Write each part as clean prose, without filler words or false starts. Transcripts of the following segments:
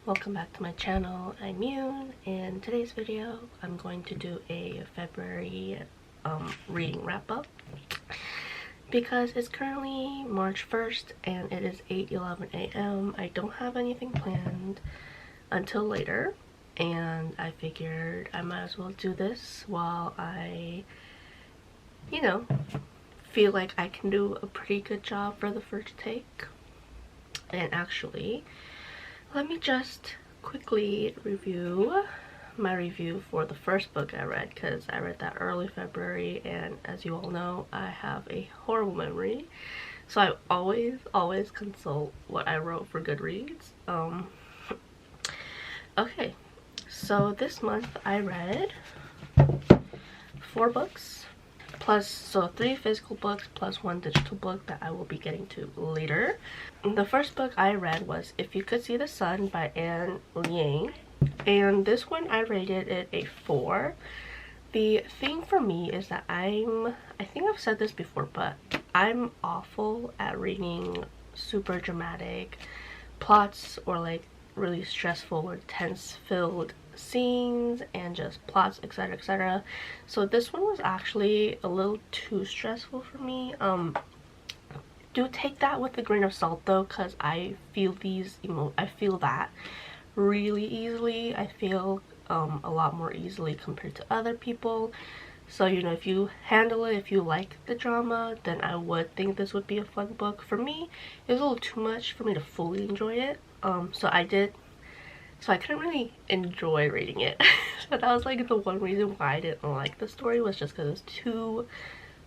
Welcome back to my channel. I'm Yoon, and in today's video I'm going to do a February reading wrap-up because it's currently March 1st and it is 8:11 a.m. I don't have anything planned until later, and I figured I might as well do this while I, feel like I can do a pretty good job for the first take. And actually, let me just quickly review my review for the first book I read, because I read that early February, and as you all know, I have a horrible memory, so I always consult what I wrote for Goodreads. Okay, so this month I read 4 books plus, so 3 physical books plus 1 digital book that I will be getting to later. The first book I read was If You Could See the Sun by Ann Liang, and this one I rated it a 4. The thing for me is that I think I've said this before, but I'm awful at reading super dramatic plots or like really stressful or tense filled scenes and just plots, etc, etc. So this one was actually a little too stressful for me. Do take that with a grain of salt though, because I feel I feel that really easily. I feel a lot more easily compared to other people. So, if you handle it, if you like the drama, then I would think this would be a fun book. For me, it was a little too much for me to fully enjoy it. So I couldn't really enjoy reading it. So that was like the one reason why I didn't like the story, was just because it was too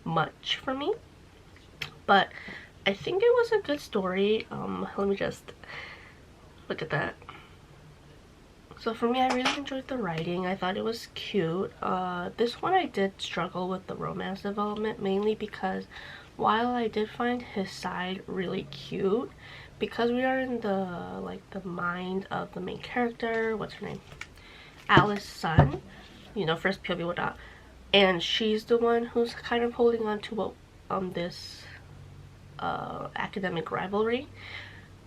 much for me. But I think it was a good story. Let me just look at that. So for me, I really enjoyed the writing. I thought it was cute. This one I did struggle with the romance development, mainly because while I did find his side really cute, because we are in the mind of the main character, what's her name, Alice's son, first POV, whatnot, and she's the one who's kind of holding on to what this academic rivalry.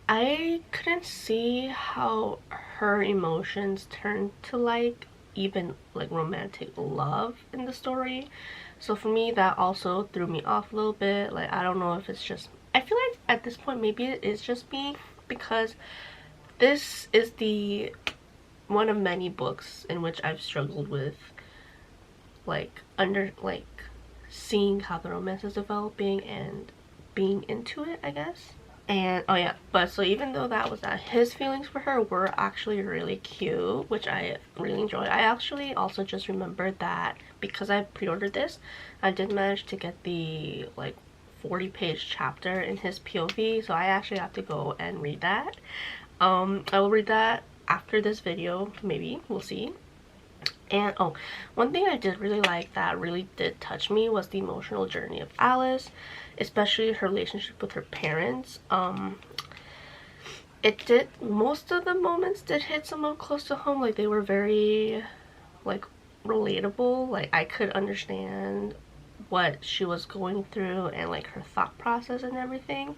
I couldn't see how her emotions turned to even romantic love in the story. So for me, that also threw me off a little bit. I don't know if it's just, I feel like at this point maybe it is just me, because this is the one of many books in which I've struggled with seeing how the romance is developing and being into it, I guess. And oh yeah, but so even though that was that, his feelings for her were actually really cute, which I really enjoyed. I actually also just remembered that because I pre-ordered this, I did manage to get the 40-page chapter in his POV, so I actually have to go and read that. I will read that after this video, maybe, we'll see. And oh, one thing I did really like that really did touch me was the emotional journey of Alice, especially her relationship with her parents. It did, most of the moments did hit somewhat close to home. They were very relatable. I could understand what she was going through and her thought process and everything.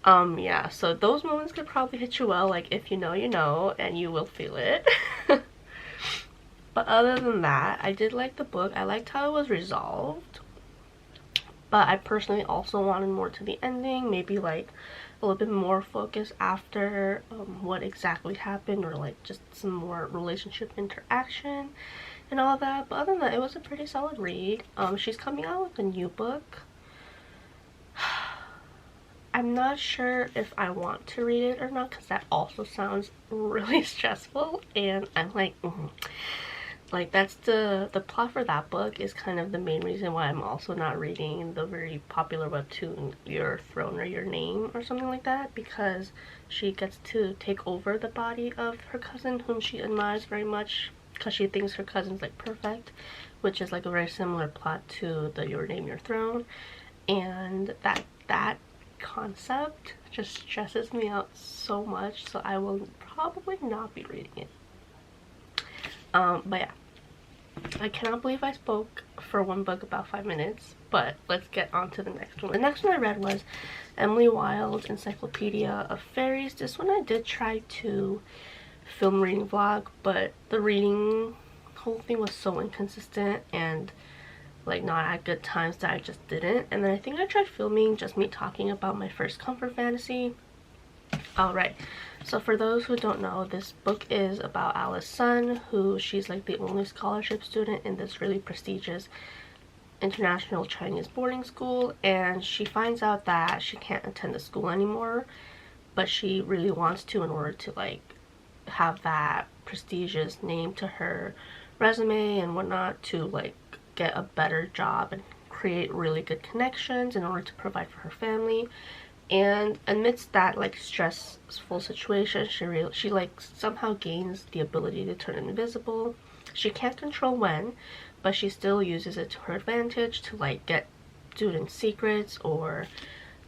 Yeah, so those moments could probably hit you well. If you know, you know, and you will feel it. But other than that, I did like the book. I liked how it was resolved, but I personally also wanted more to the ending, maybe a little bit more focus after what exactly happened, or just some more relationship interaction and all that. But other than that, it was a pretty solid read. She's coming out with a new book. I'm not sure if I want to read it or not, because that also sounds really stressful, and I'm that's the plot for that book is kind of the main reason why I'm also not reading the very popular webtoon Your Throne or Your Name or something like that, because she gets to take over the body of her cousin, whom she admires very much, because she thinks her cousin's perfect, which is a very similar plot to the Your Name, Your Throne. And that concept just stresses me out so much, so I will probably not be reading it. But yeah, I cannot believe I spoke for one book about 5 minutes, but let's get on to the next one. The next one I read was Wilde's Encyclopaedia of Fairies. This one I did try to film reading vlog, but the reading whole thing was so inconsistent and like not at good times that I just didn't. And then I think I tried filming just me talking about my first comfort fantasy. Alright, so for those who don't know, this book is about Alice Sun, who she's like the only scholarship student in this really prestigious international Chinese boarding school, and she finds out that she can't attend the school anymore, but she really wants to in order to like have that prestigious name to her resume and whatnot, to like get a better job and create really good connections in order to provide for her family. And amidst that like stressful situation, she like somehow gains the ability to turn invisible. She can't control when, but she still uses it to her advantage to like get student secrets or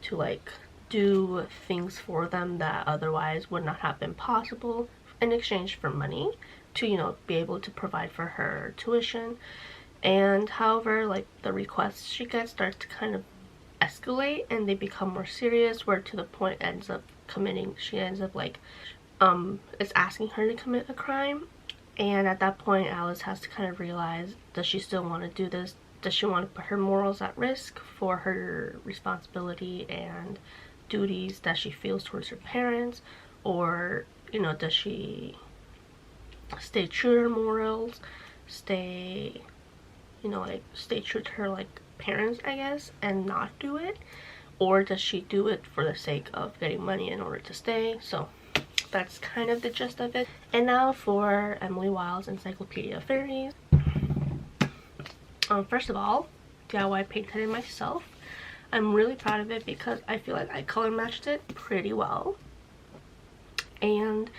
to like do things for them that otherwise would not have been possible in exchange for money to, you know, be able to provide for her tuition. And however, like the requests she gets start to kind of escalate and they become more serious, where to the point she ends up like it's asking her to commit a crime. And at that point Alice has to kind of realize, does she still want to do this? Does she want to put her morals at risk for her responsibility and duties that she feels towards her parents, or, you know, does she stay true to her morals, stay, you know, like stay true to her like parents, I guess, and not do it? Or does she do it for the sake of getting money in order to stay? So that's kind of the gist of it. And now for Emily Wilde's Encyclopaedia of Fairies. First of all, DIY painted it myself. I'm really proud of it because I feel like I color matched it pretty well. And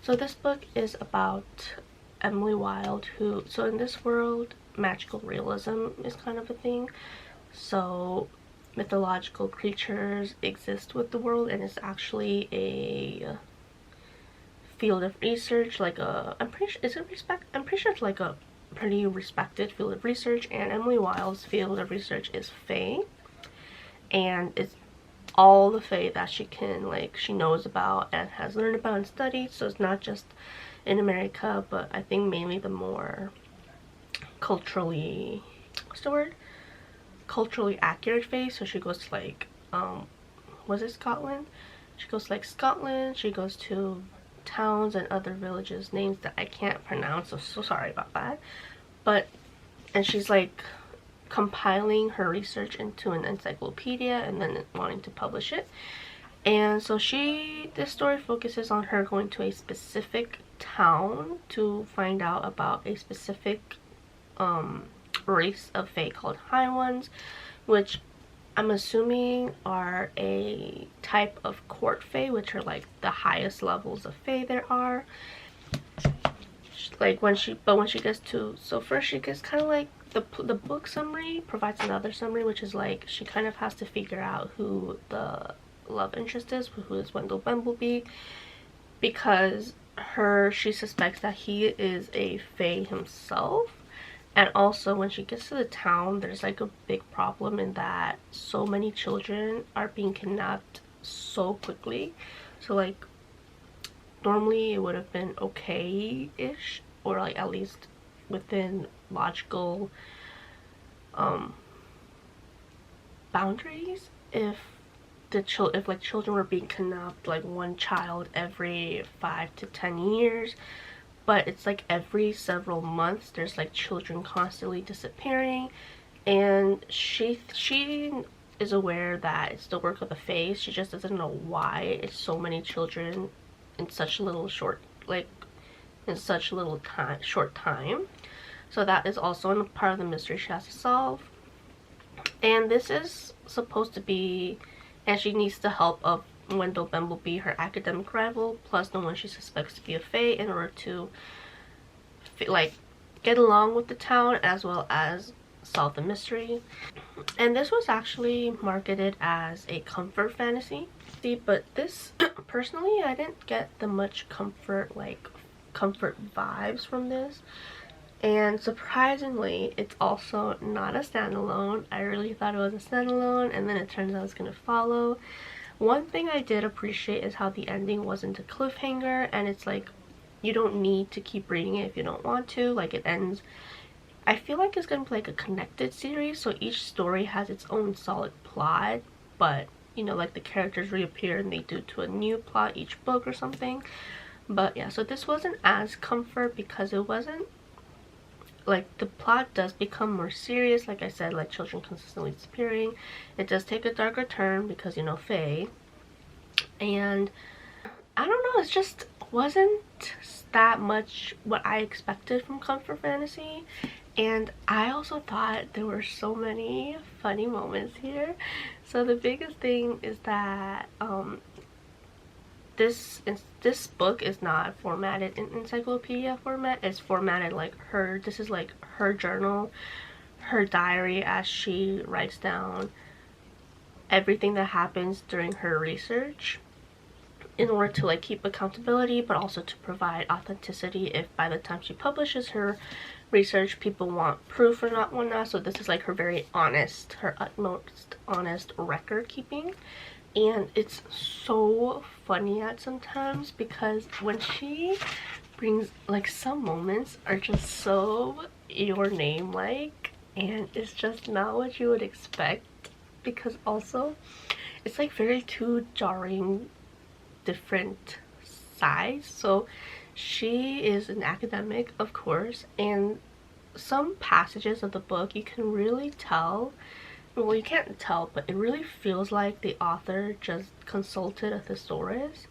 so this book is about Emily Wilde, who, so in this world, magical realism is kind of a thing. So mythological creatures exist with the world, and it's actually a field of research, like a, I'm pretty sure it's like a pretty respected field of research. And Emily Wilde's field of research is Fae, and it's all the Fae that she can, like, she knows about and has learned about and studied. So it's not just in America, but I think mainly the more culturally, what's the word, culturally accurate Fae. So she goes to like was it Scotland? She goes to like Scotland, she goes to towns and other villages, names that I can't pronounce, so sorry about that. But, and she's like compiling her research into an encyclopedia and then wanting to publish it. And so this story focuses on her going to a specific town to find out about a specific race of Fae called High Ones, which I'm assuming are a type of court Fae, which are like the highest levels of Fae there are. Like when she gets to, so first she gets kind of like the book summary provides another summary, which is like she kind of has to figure out who the love interest is, who is Wendell Bumblebee, because she suspects that he is a Fae himself. And also when she gets to the town, there's like a big problem in that so many children are being kidnapped so quickly. So like normally it would have been okay-ish, or like at least within logical boundaries, if like children were being kidnapped like one child every 5 to 10 years. But it's like every several months there's like children constantly disappearing, and she is aware that it's the work of the Fae. She just doesn't know why it's so many children in such little short time. So that is also a part of the mystery she has to solve. And this is supposed to be, and she needs the help of Wendell Bumblebee, her academic rival, plus the one she suspects to be a Fae, in order to like get along with the town as well as solve the mystery. And this was actually marketed as a comfort fantasy, but this personally I didn't get the much comfort vibes from this. And surprisingly, it's also not a standalone. I really thought it was a standalone, and then it turns out it's gonna follow. One thing I did appreciate is how the ending wasn't a cliffhanger, and it's like you don't need to keep reading it if you don't want to. Like, it ends, I feel like it's gonna be like a connected series, so each story has its own solid plot, but you know, like the characters reappear and they do to a new plot each book or something. But yeah, so this wasn't as comfort because it wasn't like, the plot does become more serious. Like I said, like children consistently disappearing. It does take a darker turn because, you know, Fae. And I don't know, it just wasn't that much what I expected from comfort fantasy. And I also thought there were so many funny moments here. So the biggest thing is that this book is not formatted in encyclopedia format. It's formatted like her, this is like her journal, her diary, as she writes down everything that happens during her research in order to like keep accountability, but also to provide authenticity if by the time she publishes her research people want proof or not whatnot. So this is like her very honest, her utmost honest record keeping. And it's so funny at sometimes because when she brings, like, some moments are just so Your Name like, and it's just not what you would expect, because also it's like very two jarring different sides. So she is an academic, of course, and some passages of the book you can really tell, well, you can't tell, but it really feels like the author just consulted a thesaurus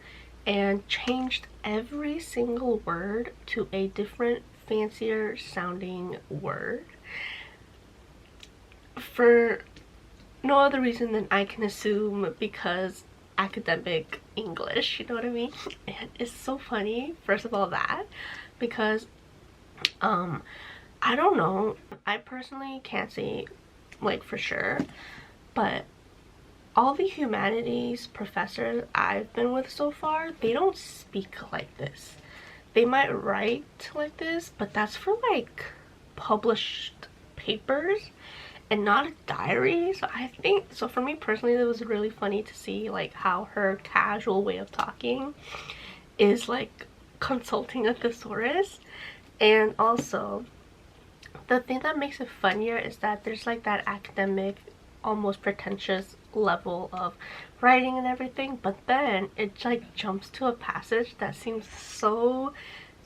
and changed every single word to a different, fancier sounding word for no other reason than I can assume because academic English, you know what I mean? And it's so funny, first of all, that because I don't know, I personally can't say like for sure, but all the humanities professors I've been with so far, they don't speak like this. They might write like this, but that's for like published papers and not a diary. So I think, so for me personally, it was really funny to see like how her casual way of talking is like consulting a thesaurus. And also the thing that makes it funnier is that there's like that academic, almost pretentious level of writing and everything, but then it like jumps to a passage that seems so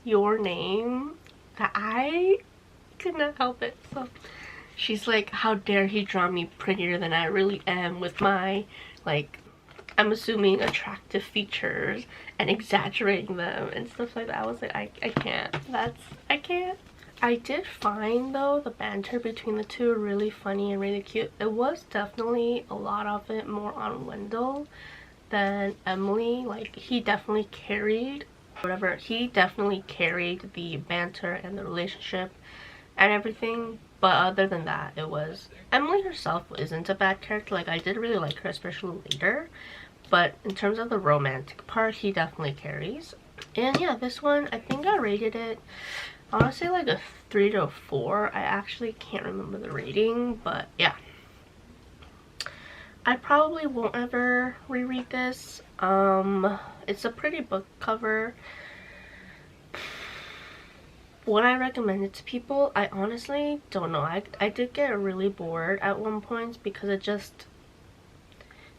Your Name that I could not help it. So she's like, how dare he draw me prettier than I really am with my, like, I'm assuming attractive features and exaggerating them and stuff like that. I was like, I can't. I can't. I did find though the banter between the two really funny and really cute. It was definitely a lot of it more on Wendell than Emily. Like, he definitely carried the banter and the relationship and everything, but other than that, it was, Emily herself isn't a bad character. Like, I did really like her, especially later, but in terms of the romantic part, he definitely carries. And yeah, this one, I think I rated it, I want to say like a 3 to a 4. I actually can't remember the rating, but yeah. I probably won't ever reread this. It's a pretty book cover. Would I recommend it to people? I honestly don't know. I did get really bored at one point because it just,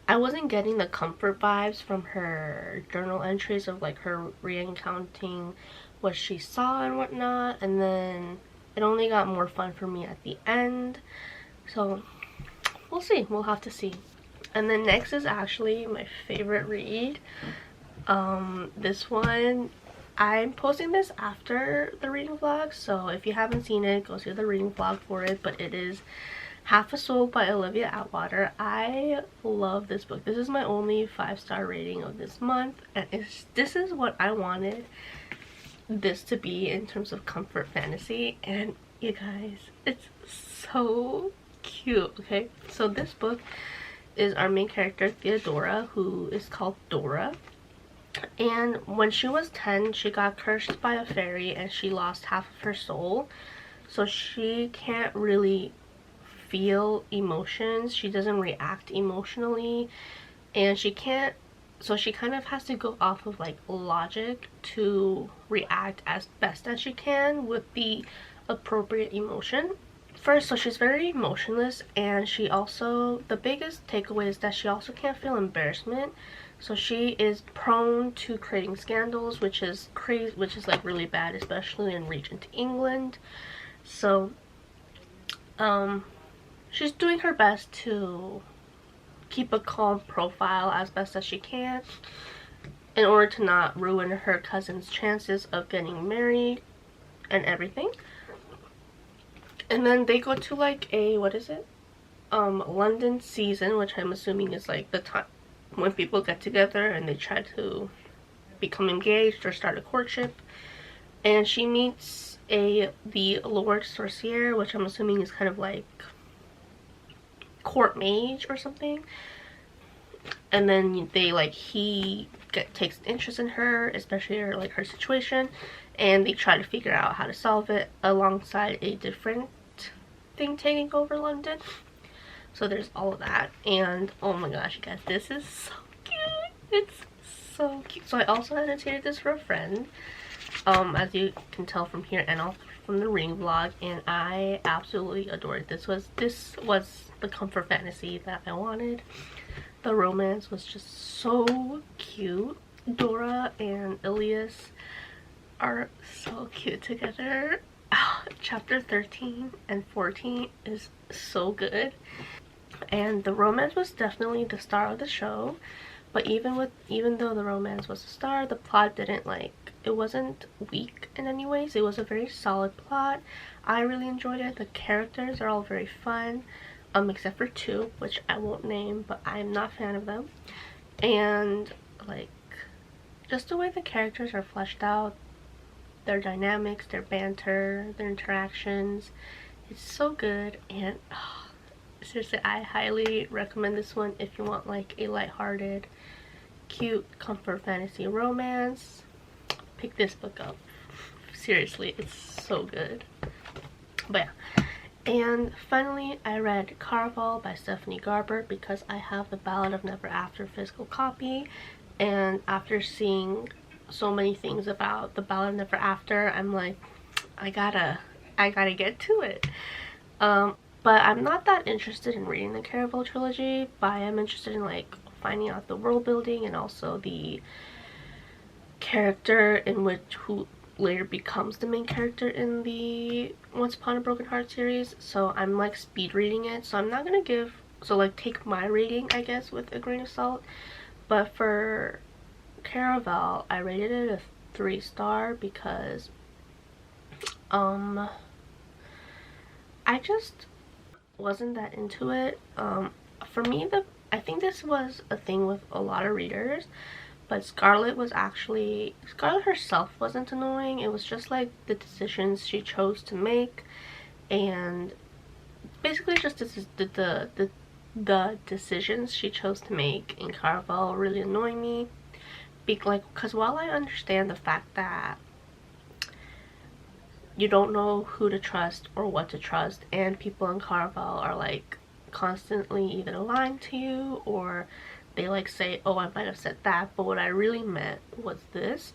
I wasn't getting the comfort vibes from her journal entries of like her re-encountering what she saw and whatnot, and then it only got more fun for me at the end. So we'll see, we'll have to see. And then next is actually my favorite read. This one, I'm posting this after the reading vlog, so if you haven't seen it, go see the reading vlog for it. But it is Half a Soul by Olivia Atwater. I love this book. This is my only 5-star rating of this month, and this is what I wanted this to be in terms of comfort fantasy. And you guys, it's so cute. Okay, so this book is our main character Theodora, who is called Dora, and when she was 10 she got cursed by a fairy and she lost half of her soul, so she can't really feel emotions, she doesn't react emotionally, and she can't So she kind of has to go off of like logic to react as best as she can with the appropriate emotion. First, so she's very emotionless, and she also, the biggest takeaway is that she also can't feel embarrassment. So she is prone to creating scandals, which is crazy, which is like really bad, especially in Regent England. So she's doing her best to keep a calm profile as best as she can in order to not ruin her cousin's chances of getting married and everything. And then they go to like a, what is it, London season, which I'm assuming is like the time when people get together and they try to become engaged or start a courtship. And she meets the Lord Sorcier, which I'm assuming is kind of like court mage or something. And then they like, he takes interest in her, especially her, like her situation, and they try to figure out how to solve it alongside a different thing taking over London. So there's all of that, and oh my gosh, you guys, this is so cute. It's so cute. So I also annotated this for a friend, as you can tell from here and also from the reading vlog, and I absolutely adored this. Was the comfort fantasy that I wanted. The romance was just so cute. Dora and Elias are so cute together. Oh, chapter 13 and 14 is so good, and the romance was definitely the star of the show. But even though the romance was the star, the plot didn't like, it wasn't weak in any ways. It was a very solid plot. I really enjoyed it. The characters are all very fun, except for two, which I won't name, but I'm not a fan of them. And like, just the way the characters are fleshed out, their dynamics, their banter, their interactions, it's so good. And oh, seriously, I highly recommend this one if you want like a lighthearted, cute comfort fantasy romance. Pick this book up. Seriously, it's so good. But yeah. And finally, I read Caraval by Stephanie Garber because I have the Ballad of Never After physical copy, and after seeing so many things about the Ballad of Never After, I'm like, I gotta get to it. But I'm not that interested in reading the Caraval trilogy, but I am interested in like finding out the world building and also the character in which who later becomes the main character in the Once Upon a Broken Heart series. So I'm like speed reading it, so I'm not gonna give, so like take my rating I guess with a grain of salt. But for Caraval, I rated it a 3-star because I just wasn't that into it. For me, I think this was a thing with a lot of readers, but Scarlett herself wasn't annoying. It was just like the decisions she chose to make, and basically just the decisions she chose to make in Caraval really annoy me. Because while I understand the fact that you don't know who to trust or what to trust, and people in Caraval are like constantly either lying to you or they like say, oh, I might have said that, but what I really meant was this,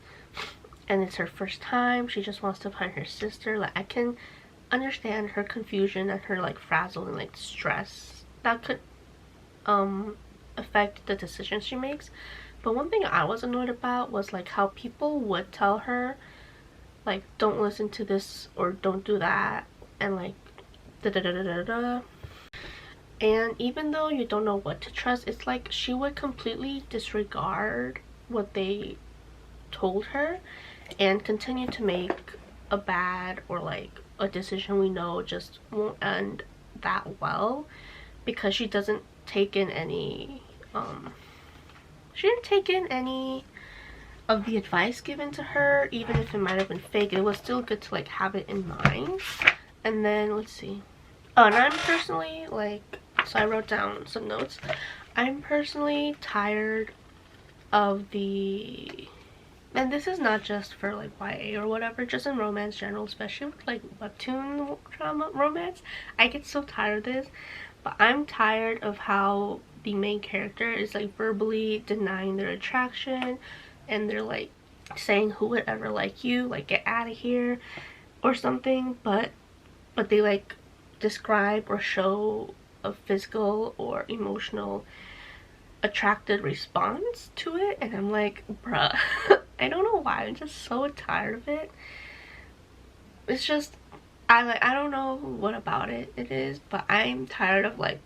and it's her first time, she just wants to find her sister. Like, I can understand her confusion and her like frazzle and like stress that could affect the decisions she makes. But one thing I was annoyed about was like how people would tell her like, don't listen to this or don't do that, and like da da da da da da. And even though you don't know what to trust, it's like she would completely disregard what they told her and continue to make a bad or like a decision we know just won't end that well, because she doesn't take in any she didn't take in any of the advice given to her. Even if it might have been fake, it was still good to like have it in mind. And then let's see, oh, and I'm personally like, so I wrote down some notes. I'm personally tired of the, and this is not just for like YA or whatever, just in romance general, especially with like webtoon drama romance, I get so tired of this. But I'm tired of how the main character is like verbally denying their attraction, and they're like saying who would ever like you, like get out of here or something, but they like describe or show a physical or emotional attracted response to it, and I'm like, bruh. I don't know why, I'm just so tired of it. It's just, I don't know what about it is, but I'm tired of like,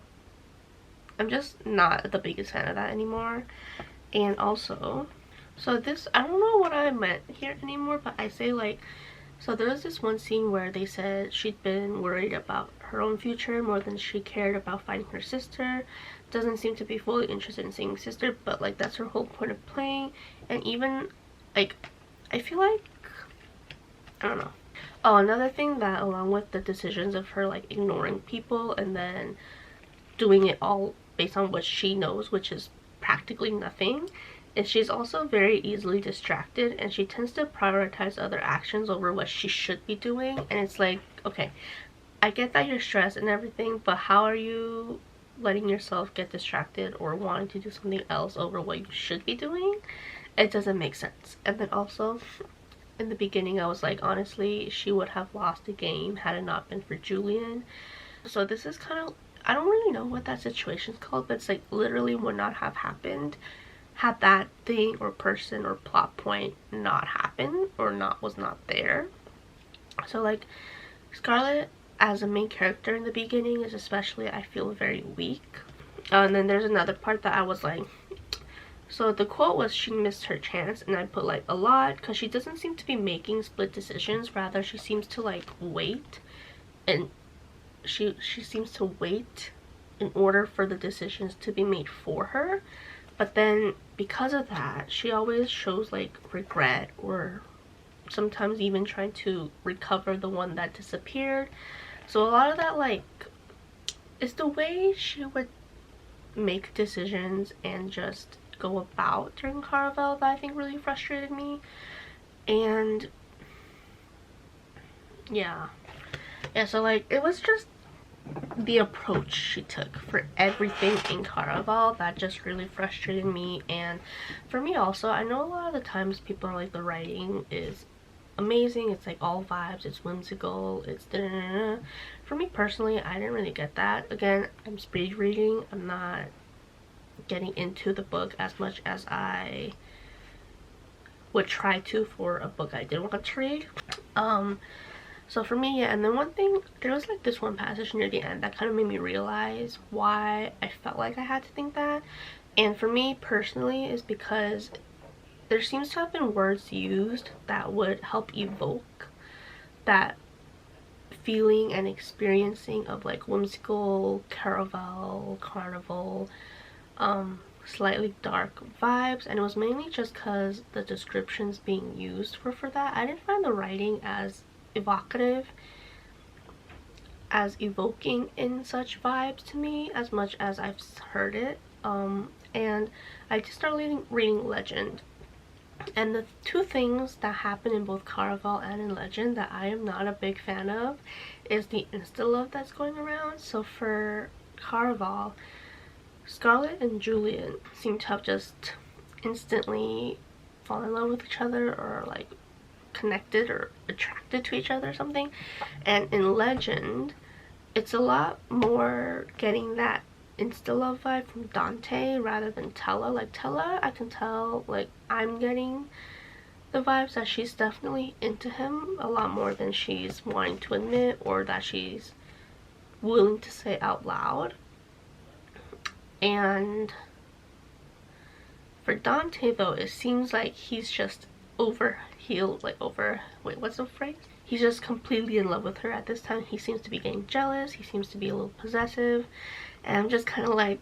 I'm just not the biggest fan of that anymore. And also, so this, I don't know what I meant here anymore, but I say like, so there was this one scene where they said she'd been worried about her own future more than she cared about finding her sister. Doesn't seem to be fully interested in seeing sister, but like that's her whole point of playing. And even like, I feel like, I don't know. Oh, another thing that along with the decisions of her like ignoring people and then doing it all based on what she knows, which is practically nothing, is she's also very easily distracted, and she tends to prioritize other actions over what she should be doing. And it's like, okay, I get that you're stressed and everything, but how are you letting yourself get distracted or wanting to do something else over what you should be doing? It doesn't make sense. And then also in the beginning I was like, honestly, she would have lost the game had it not been for Julian. So this is kind of, I don't really know what that situation's called, but it's like literally would not have happened had that thing or person or plot point not happened or was not there. So like Scarlett as a main character in the beginning is especially, I feel, very weak. And then there's another part that I was like, so the quote was she missed her chance, and I put like a lot, because she doesn't seem to be making split decisions, rather she seems to like wait, and she seems to wait in order for the decisions to be made for her. But then because of that, she always shows like regret, or sometimes even trying to recover the one that disappeared. So a lot of that like is the way she would make decisions and just go about during Caraval that I think really frustrated me. And yeah, so like it was just the approach she took for everything in Caraval that just really frustrated me. And for me also, I know a lot of the times people are like, the writing is amazing, it's like all vibes, it's whimsical, it's da-da-da-da. For me personally, I didn't really get that. Again, I'm speed reading, I'm not getting into the book as much as I would try to for a book I did want to read. So for me, yeah. And then one thing, there was like this one passage near the end that kind of made me realize why I felt like I had to think that. And for me personally is because there seems to have been words used that would help evoke that feeling and experiencing of like whimsical Caraval, carnival, slightly dark vibes. And it was mainly just because the descriptions being used for that, I didn't find the writing as evocative, as evoking in such vibes to me as much as I've heard it. And I just started reading Legend, and the two things that happen in both Caraval and in Legend that I am not a big fan of is the insta-love that's going around. So for Caraval, Scarlett and Julian seem to have just instantly fallen in love with each other, or like connected or attracted to each other or something. And in Legend, it's a lot more getting that insta-love vibe from Dante rather than Tella. Like Tella, I can tell, like I'm getting the vibes that she's definitely into him a lot more than she's wanting to admit, or that she's willing to say out loud. And for Dante though, it seems like he's just wait, what's the phrase? He's just completely in love with her at this time. He seems to be getting jealous, he seems to be a little possessive, and I'm just kind of like,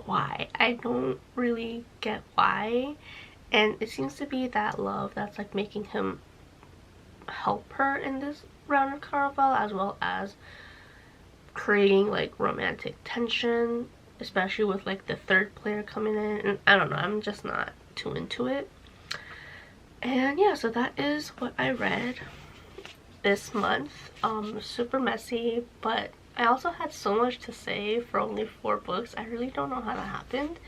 why? I don't really get why. And it seems to be that love that's like making him help her in this round of Caraval, as well as creating like romantic tension, especially with like the third player coming in. And I don't know, I'm just not too into it. And yeah, so that is what I read this month. Super messy, but I also had so much to say for only 4 books. I really don't know how that happened.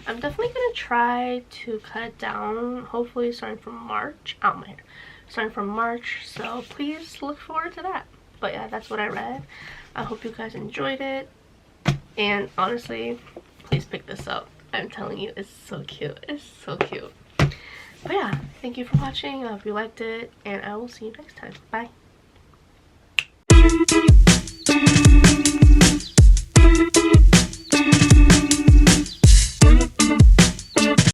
I'm definitely gonna try to cut it down, hopefully starting from March. Out my hair. Starting from March, so please look forward to that. But yeah, that's what I read. I hope you guys enjoyed it, and honestly, please pick this up. I'm telling you, it's so cute. It's so cute. But yeah, thank you for watching. I hope you liked it, and I will see you next time. Bye.